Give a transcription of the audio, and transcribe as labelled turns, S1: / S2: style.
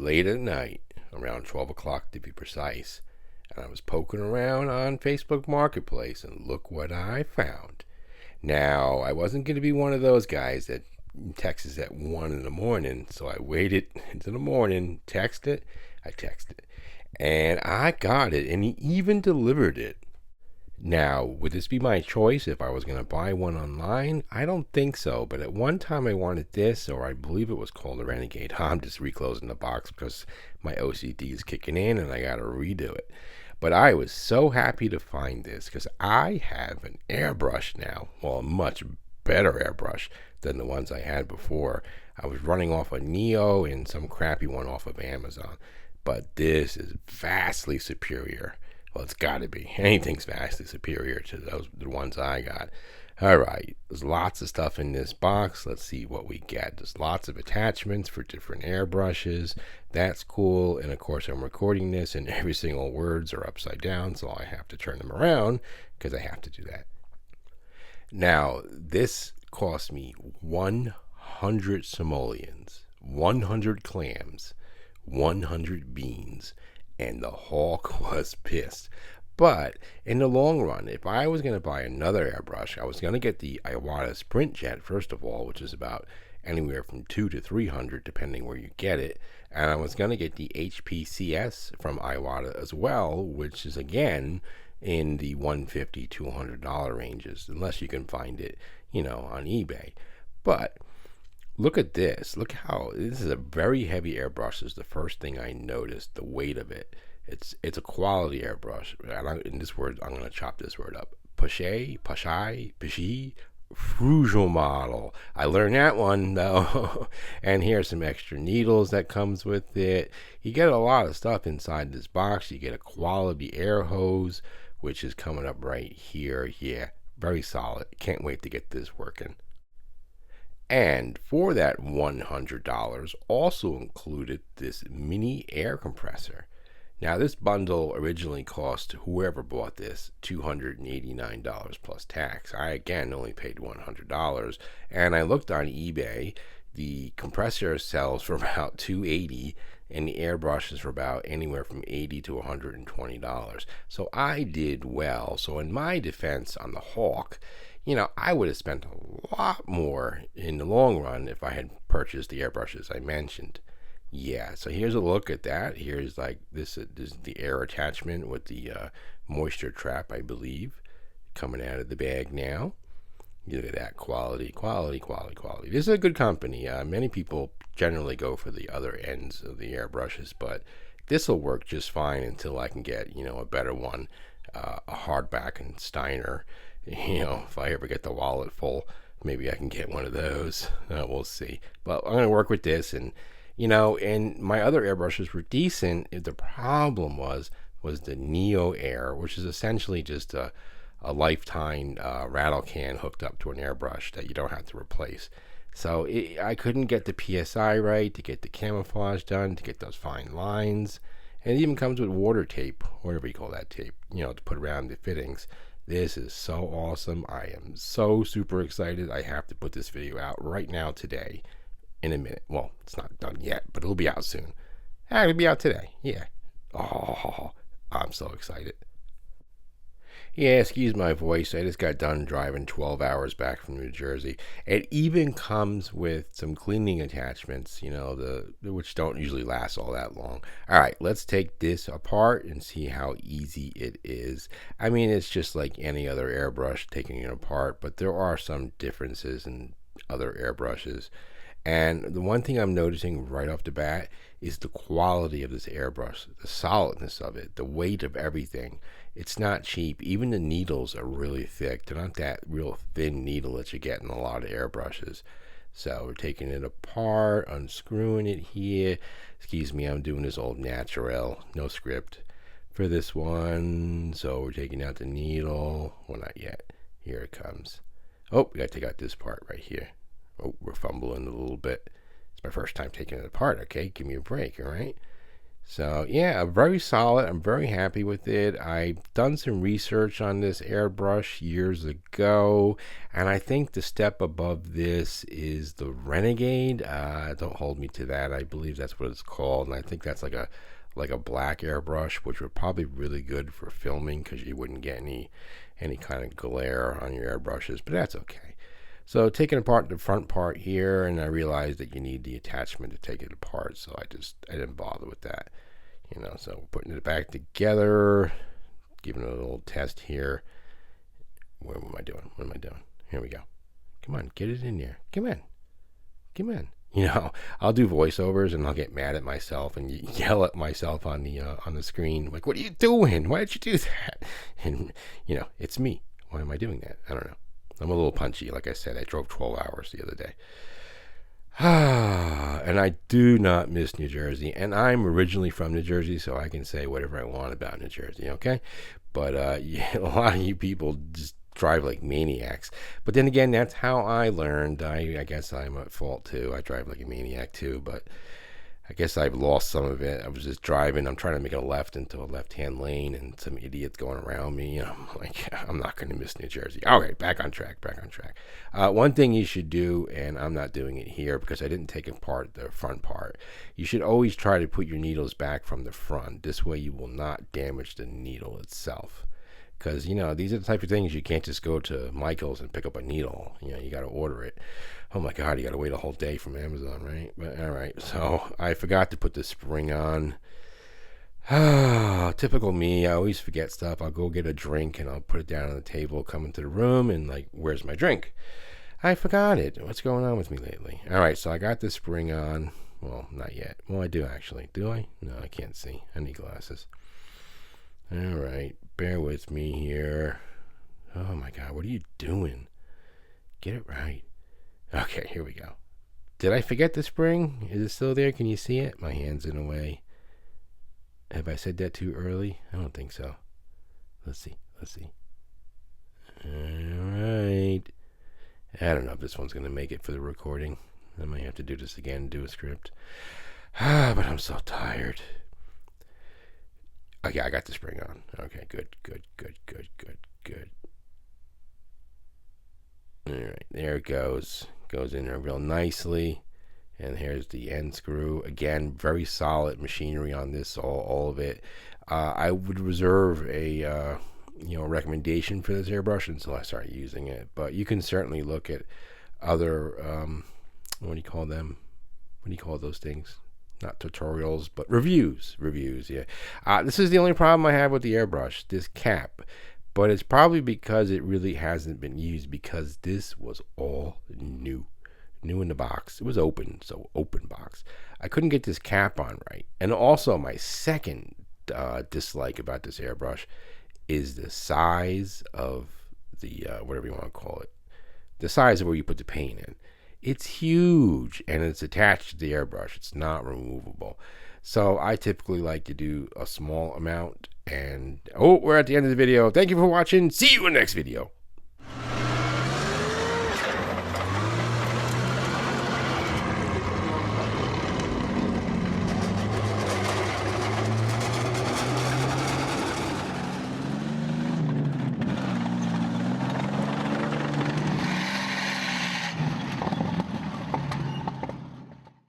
S1: late at night, around 12 o'clock to be precise, and I was poking around on Facebook Marketplace, and look what I found. Now, I wasn't going to be one of those guys that texts at 1 in the morning, so I waited into the morning, I texted, and I got it, and he even delivered it. Now, would this be my choice if I was going to buy one online? I don't think so, but at one time I wanted this, or I believe it was called a Renegade. I'm just reclosing the box because my OCD is kicking in and I got to redo it. But I was so happy to find this because I have an airbrush now, well, a much better airbrush than the ones I had before. I was running off a Neo and some crappy one off of Amazon, but this is vastly superior. Well, it's got to be. Anything's vastly superior to the ones I got. All right, there's lots of stuff in this box. Let's see what we get. There's lots of attachments for different airbrushes. That's cool. And of course, I'm recording this, and every single words are upside down, so I have to turn them around because I have to do that. Now, this cost me 100 simoleons, 100 clams, 100 beans, and the hawk was pissed. But in the long run, if I was going to buy another airbrush, I was going to get the Iwata Sprint Jet first of all, which is about anywhere from 200 to 300 depending where you get it, and I was going to get the HPCS from Iwata as well, which is again in the $150 to $200 ranges, unless you can find it, on eBay. But look at this. Look how this is a very heavy airbrush. Is the first thing I noticed. The weight of it. It's a quality airbrush. And in this word, I'm going to chop this word up. Paasche, Frugal model. I learned that one though. And here's some extra needles that comes with it. You get a lot of stuff inside this box. You get a quality air hose, which is coming up right here. Yeah, very solid. Can't wait to get this working. And for that $100 also included this mini air compressor. Now this bundle originally cost whoever bought this $289 plus tax. I again only paid $100, and I looked on eBay. The compressor sells for about $280, and the airbrush is for about anywhere from $80 to $120. So I did well. So in my defense on the Hawk, I would have spent a lot more in the long run if I had purchased the airbrushes I mentioned. Yeah, so here's a look at that. Here's like this is the air attachment with the moisture trap, I believe, coming out of the bag now. Look at that quality. This is a good company. Many people generally go for the other ends of the airbrushes, but this will work just fine until I can get a better one, a hardback and Steiner. If I ever get the wallet full, maybe I can get one of those. We'll see. But I'm going to work with this, and and my other airbrushes were decent. The problem was the Neo Air, which is essentially just a lifetime rattle can hooked up to an airbrush that you don't have to replace. So I couldn't get the PSI right, to get the camouflage done, to get those fine lines. And it even comes with water tape, whatever you call that tape, to put around the fittings. This is so awesome. I am so super excited. I have to put this video out right now today. In a minute. Well, it's not done yet, but it'll be out soon. It'll be out today. Yeah. Oh, I'm so excited. Yeah, excuse my voice. I just got done driving 12 hours back from New Jersey. It even comes with some cleaning attachments, which don't usually last all that long. All right, let's take this apart and see how easy it is. I mean, it's just like any other airbrush, taking it apart, but there are some differences in other airbrushes. And the one thing I'm noticing right off the bat is the quality of this airbrush, the solidness of it, the weight of everything. It's not cheap. Even the needles are really thick. They're not that real thin needle that you get in a lot of airbrushes. So we're taking it apart, unscrewing it here. Excuse me, I'm doing this old natural, no script for this one. So we're taking out the needle. Well, not yet. Here it comes. Oh, we got to take out this part right here. Oh, we're fumbling a little bit. It's my first time taking it apart. Okay, give me a break, all right? So yeah, very solid. I'm very happy with it. I've done some research on this airbrush years ago, and I think the step above this is the Renegade. Don't hold me to that. I believe that's what it's called, and I think that's like a black airbrush, which would probably be really good for filming because you wouldn't get any kind of glare on your airbrushes. But that's okay. So taking apart the front part here, and I realized that you need the attachment to take it apart, so I didn't bother with that. So putting it back together, giving it a little test here. What am I doing? What am I doing? Here we go. Come on, get it in there. Come on. Come on. I'll do voiceovers and I'll get mad at myself and yell at myself on the screen, like, what are you doing? Why did you do that? And it's me. Why am I doing that? I don't know. I'm a little punchy. Like I said, I drove 12 hours the other day. And I do not miss New Jersey. And I'm originally from New Jersey, so I can say whatever I want about New Jersey, okay? But a lot of you people just drive like maniacs. But then again, that's how I learned. I guess I'm at fault too. I drive like a maniac too, but I guess I've lost some of it. I was just driving. I'm trying to make a left into a left-hand lane, and some idiot's going around me. I'm like, I'm not going to miss New Jersey. All right, back on track. One thing you should do, and I'm not doing it here because I didn't take apart the front part. You should always try to put your needles back from the front. This way you will not damage the needle itself. Because, these are the type of things you can't just go to Michael's and pick up a needle. You got to order it. Oh my God, you got to wait a whole day from Amazon, right? But all right, so I forgot to put the spring on. Typical me. I always forget stuff. I'll go get a drink and I'll put it down on the table, come into the room, and like, where's my drink? I forgot it. What's going on with me lately? All right, so I got the spring on. Well, not yet. Well, I do actually. Do I? No, I can't see. I need glasses. All right, bear with me here. Oh my God, what are you doing? Get it right. Okay, here we go. Did I forget the spring? Is it still there? Can you see it? My hand's in the way. Have I said that too early? I don't think so. Let's see. All right. I don't know if this one's going to make it for the recording. I might have to do this again, do a script. But I'm so tired. Okay, I got the spring on. Okay, good. All right, there it goes. Goes in there real nicely. And here's the end screw. Again, very solid machinery on this, all of it. I would reserve a recommendation for this airbrush until I start using it. But you can certainly look at other, what do you call them? What do you call those things? Not tutorials, but reviews. Yeah. This is the only problem I have with the airbrush, this cap. But it's probably because it really hasn't been used, because this was all new in the box. It was open, so open box. I couldn't get this cap on right. And also my second dislike about this airbrush is the size of the, whatever you want to call it, the size of where you put the paint in. It's huge, and it's attached to the airbrush. It's not removable. So I typically like to do a small amount. And we're at the end of the video. Thank you for watching. See you in the next video.